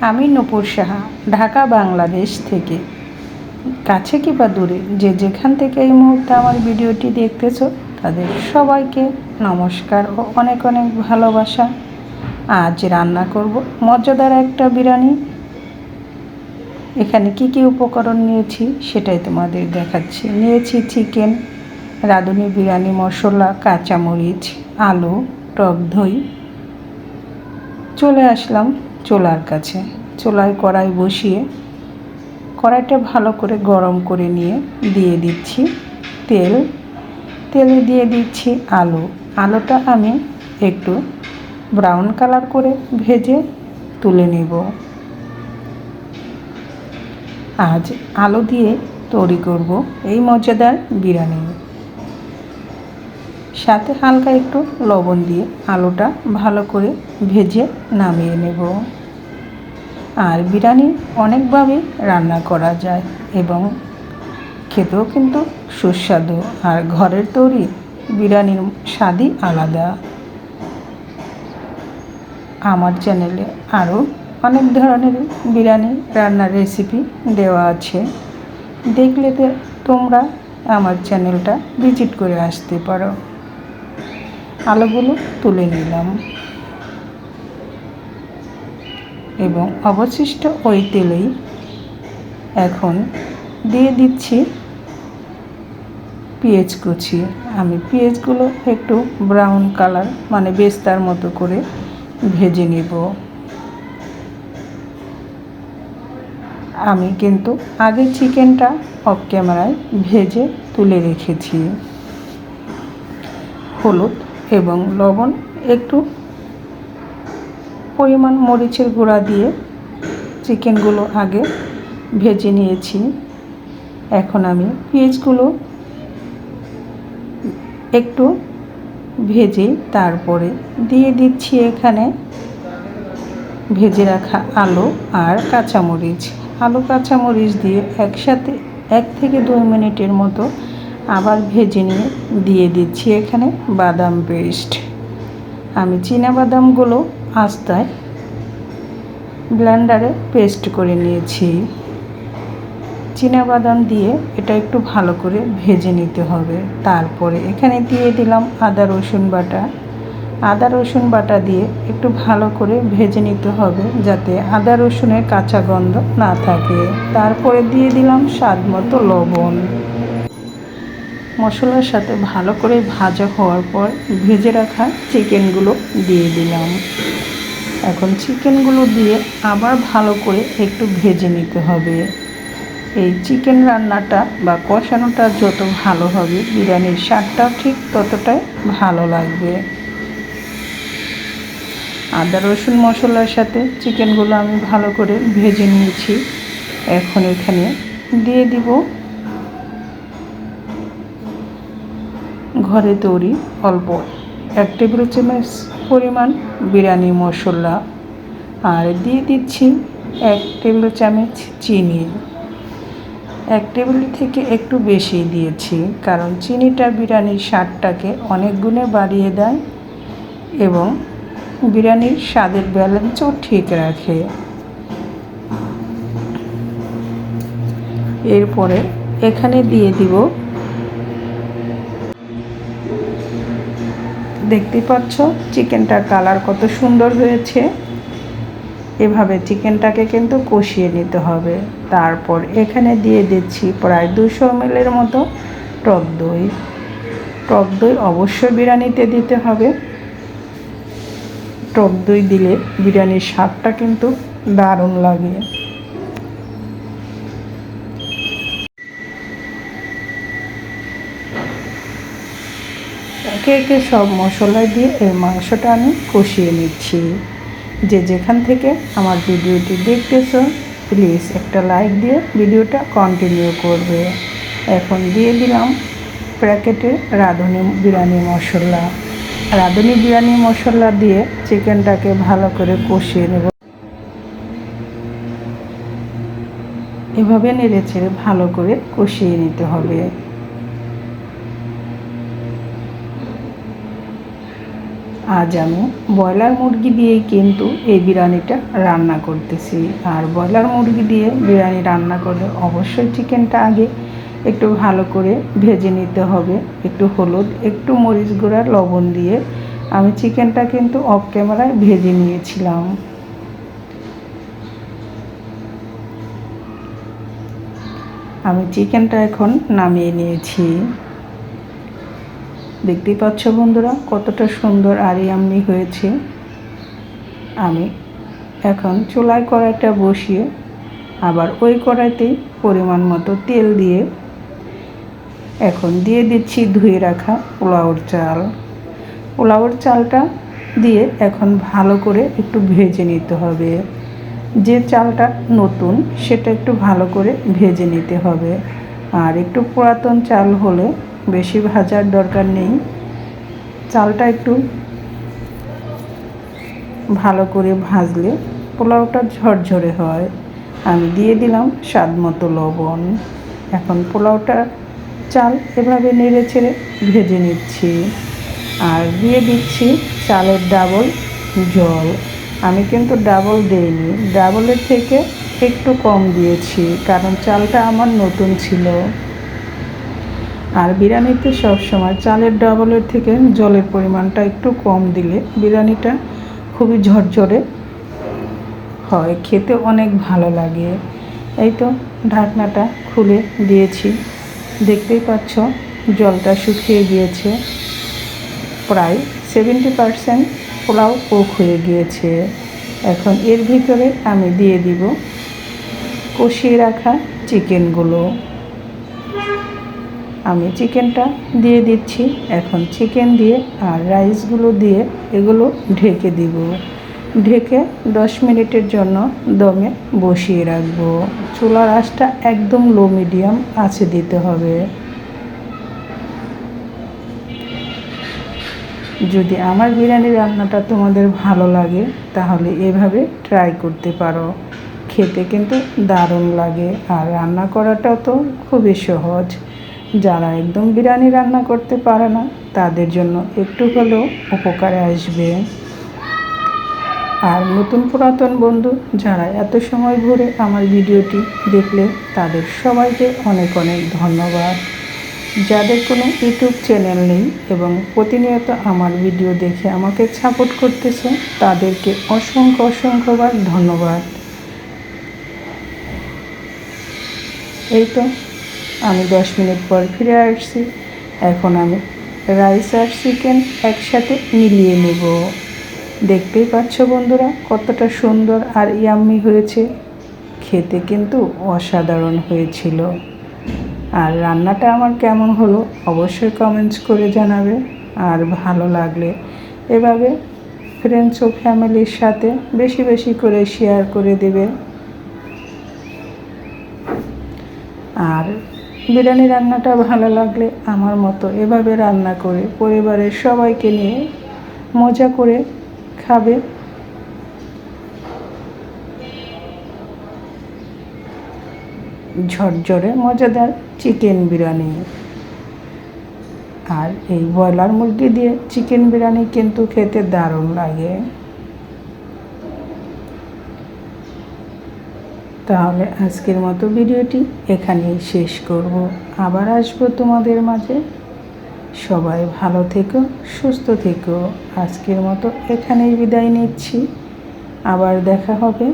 আমি নূপুর সাহা, ঢাকা বাংলাদেশ থেকে। কাছে কিংবা দূরে যে যেখান থেকে এই মুহূর্তে আমার ভিডিওটি দেখতেছো তাদের সবাইকে নমস্কার ও অনেক অনেক ভালোবাসা। আজ রান্না করব মজাদার একটা বিরিয়ানি। এখানে কি কি উপকরণ নিয়েছি সেটাই তোমাদের দেখাচ্ছি। নিয়েছি চিকেন, রাঁধুনি বিরিয়ানি মশলা, কাঁচামরিচ, আলু, টক দই। চলে আসলাম চুলার কাছে। চুলায় কড়াই বসিয়ে কড়াইটা ভালো করে গরম করে নিয়ে দিয়ে দিচ্ছি তেলে দিয়ে দিচ্ছি আলুটা আমি একটু ব্রাউন কালার করে ভেজে তুলে নেব। আজ আলু দিয়ে তৈরি করব এই মজাদার বিরিয়ানি। সাথে হালকা একটু লবণ দিয়ে আলুটা ভালো করে ভেজে নামিয়ে নেব। আর বিরিয়ানি অনেকভাবে রান্না করা যায় এবং খেতেও কিন্তু সুস্বাদু। আর ঘরের তৈরি বিরিয়ানির স্বাদই আলাদা। আমার চ্যানেলে আরও অনেক ধরনের বিরিয়ানি রান্নার রেসিপি দেওয়া আছে, দেখলে তোমরা আমার চ্যানেলটা ভিজিট করে আসতে পারো। আলুগুলো তুলে নিলাম এবং অবশিষ্ট ওই তেলেই এখন দিয়ে দিচ্ছি পেঁয়াজ কুচি। আমি পেঁয়াজগুলো একটু ব্রাউন কালার মানে বেস্তার মতো করে ভেজে নেব। আমি কিন্তু আগে চিকেনটা অফ ক্যামেরায় ভেজে তুলে রেখেছি। হলুদ এবং লবণ, একটু পরিমাণ মরিচের গুঁড়া দিয়ে চিকেনগুলো আগে ভেজে নিয়েছি। এখন আমি পেঁয়াজগুলো একটু ভেজে তারপরে দিয়ে দিচ্ছি এখানে ভেজে রাখা আলু আর কাঁচামরিচ। আলু কাঁচামরিচ দিয়ে একসাথে 1 থেকে 2 মিনিটের মতো আবার ভেজে নিয়ে দিয়ে দিচ্ছি এখানে বাদাম পেস্ট। আমি বাদামগুলো আস্তায় ব্লেন্ডারে পেস্ট করে নিয়েছি। বাদাম দিয়ে এটা একটু ভালো করে ভেজে নিতে হবে। তারপরে এখানে দিয়ে দিলাম আদা রসুন বাটা দিয়ে একটু ভালো করে ভেজে নিতে হবে যাতে আদা রসুনের কাঁচা গন্ধ না থাকে। তারপরে দিয়ে দিলাম স্বাদ মতো লবণ। মশলার সাথে ভালো করে ভাজা হওয়ার পর ভেজে রাখা চিকেনগুলো দিয়ে দিলাম। এখন চিকেনগুলো দিয়ে আবার ভালো করে একটু ভেজে নিতে হবে। এই চিকেন রান্নাটা বা কষানোটা যত ভালো হবে বিরিয়ানির স্বাদটাও ঠিক ততটাই ভালো লাগবে। আদা রসুন মশলার সাথে চিকেনগুলো আমি ভালো করে ভেজে নিয়েছি। এখন এখানে দিয়ে দিব ঘরে তৈরি অল্প 1 টেবিল চামচ পরিমাণ বিরিয়ানি মশলা আর দিয়ে দিচ্ছি 1 টেবিল চামচ চিনি। 1 টেবিল থেকে একটু বেশি দিয়েছি কারণ চিনিটা বিরিয়ানির স্বাদটাকে অনেক গুণে বাড়িয়ে দেয় এবং বিরিয়ানির স্বাদের ব্যালেন্সও ঠিক রাখে। এরপরে এখানে দিয়ে দিব, দেখতে পাচ্ছ চিকেনটার কালার কত সুন্দর হয়েছে। এভাবে চিকেনটাকে কিন্তু কষিয়ে নিতে হবে। তারপর এখানে দিয়ে দিচ্ছি প্রায় 200 ml মতো টক দই অবশ্যই বিরিয়ানিতে দিতে হবে। টক দই দিলে বিরিয়ানির স্বাদটা কিন্তু দারুণ লাগে। একে একে সব মশলা দিয়ে এই মাংসটা আমি কষিয়ে নিচ্ছি। যে যেখান থেকে আমার ভিডিওটি দেখতেছো প্লিজ একটা লাইক দিয়ে ভিডিওটা কন্টিনিউ করবে। এখন দিয়ে দিলাম প্যাকেটের রাঁধুনি বিরিয়ানি মশলা দিয়ে চিকেনটাকে ভালো করে কষিয়ে নেব। এভাবে নেড়েচেড়ে ভালো করে কষিয়ে নিতে হবে। আজ আমি ব্রয়লার মুরগি দিয়েই কিন্তু এই বিরিয়ানিটা রান্না করতেছি। আর ব্রয়লার মুরগি দিয়ে বিরিয়ানি রান্না করলে অবশ্যই চিকেনটা আগে একটু ভালো করে ভেজে নিতে হবে। একটু হলুদ, একটু মরিচ গুঁড়া, লবণ দিয়ে আমি চিকেনটা কিন্তু অফ ক্যামেরায় ভেজে নিয়েছিলাম। আমি চিকেনটা এখন নামিয়ে নিয়েছি। দেখতেই পাচ্ছ বন্ধুরা কতটা সুন্দর আর ইয়াম্মি হয়েছে। আমি এখন চুলায় কড়াইটা বসিয়ে আবার ওই কড়াইতেই পরিমাণ মতো তেল দিয়ে এখন দিয়ে দিচ্ছি ধুয়ে রাখা পোলাওর চাল। পোলাওর চালটা দিয়ে এখন ভালো করে একটু ভেজে নিতে হবে। যে চালটা নতুন সেটা একটু ভালো করে ভেজে নিতে হবে। আর একটু পুরাতন চাল হলে বেশি ভাজার দরকার নেই। চালটা একটু ভালো করে ভাজলে পোলাওটা ঝরঝরে হয়। আমি দিয়ে দিলাম স্বাদ মতো লবণ। এখন পোলাওটা চাল এভাবে নেড়ে ছেড়ে ভেজে নিচ্ছি। আর দিয়ে দিচ্ছি চালের ডাবল জল। আমি কিন্তু ডাবল দেইনি, ডাবলের থেকে একটু কম দিয়েছি, কারণ চালটা আমার নতুন ছিল। আর বিরিয়ানিতে সবসময় চালের ডাবলের থেকে জলের পরিমাণটা একটু কম দিলে বিরিয়ানিটা খুবই ঝরঝরে হয়, খেতে অনেক ভালো লাগে। এই তো ঢাকনাটা খুলে দিয়েছি। দেখতেই পাচ্ছ জলটা শুকিয়ে গিয়েছে, প্রায় 70% পোলাও কুক হয়ে গিয়েছে। এখন এর ভিতরে আমি দিয়ে দিব কষিয়ে রাখা চিকেনগুলো। আমি চিকেনটা দিয়ে দিচ্ছি। এখন চিকেন দিয়ে আর রাইসগুলো দিয়ে এগুলো ঢেকে দিব। ঢেকে 10 মিনিটের জন্য দমে বসিয়ে রাখবো। চুলার আঁচটা একদম লো মিডিয়াম আঁচে দিতে হবে। যদি আমার বিরিয়ানি রান্নাটা তোমাদের ভালো লাগে তাহলে এভাবে ট্রাই করতে পারো। খেতে কিন্তু দারুণ লাগে আর রান্না করাটাও তো খুবই সহজ। যারা একদম বিরিয়ানি রান্না করতে পারে না তাদের জন্য একটু হলেও উপকারে আসবে। আর নতুন পুরাতন বন্ধু যারা এত সময় ধরে আমার ভিডিওটি দেখলে তাদের সবাইকে অনেক অনেক ধন্যবাদ। যাদের কোনো ইউটিউব চ্যানেল নেই এবং প্রতিনিয়ত আমার ভিডিও দেখে আমাকে সাপোর্ট করতেছে তাদেরকে অসংখ্যবার ধন্যবাদ। এই তো আমি 10 মিনিট পর ফিরে আসছি। এখন আমি রাইস আর চিকেন একসাথে মিলিয়ে নেব। দেখতেই পাচ্ছ বন্ধুরা কতটা সুন্দর আর ইয়াম্মি হয়েছে। খেতে কিন্তু অসাধারণ হয়েছিল। আর রান্নাটা আমার কেমন হলো অবশ্যই কমেন্টস করে জানাবে। আর ভালো লাগলে এভাবে ফ্রেন্ডস ও ফ্যামিলির সাথে বেশি বেশি করে শেয়ার করে দেবে। আর বিরিয়ানি রান্নাটা ভালো লাগলে আমার মতো এভাবে রান্না করে পরিবারের সবাইকে নিয়ে মজা করে খাবে। ঝরঝরে মজাদার চিকেন বিরিয়ানি। আর এই ব্রয়লার মুরগি দিয়ে চিকেন বিরিয়ানি কিন্তু খেতে দারুণ লাগে। তাহলে আজকের মতো ভিডিওটি এখানেই শেষ করব। আবার আসবো তোমাদের মাঝে। সবাই ভালো থেকো, সুস্থ থেকো। আজকের মতো এখানেই বিদায় নিচ্ছি। আবার দেখা হবে।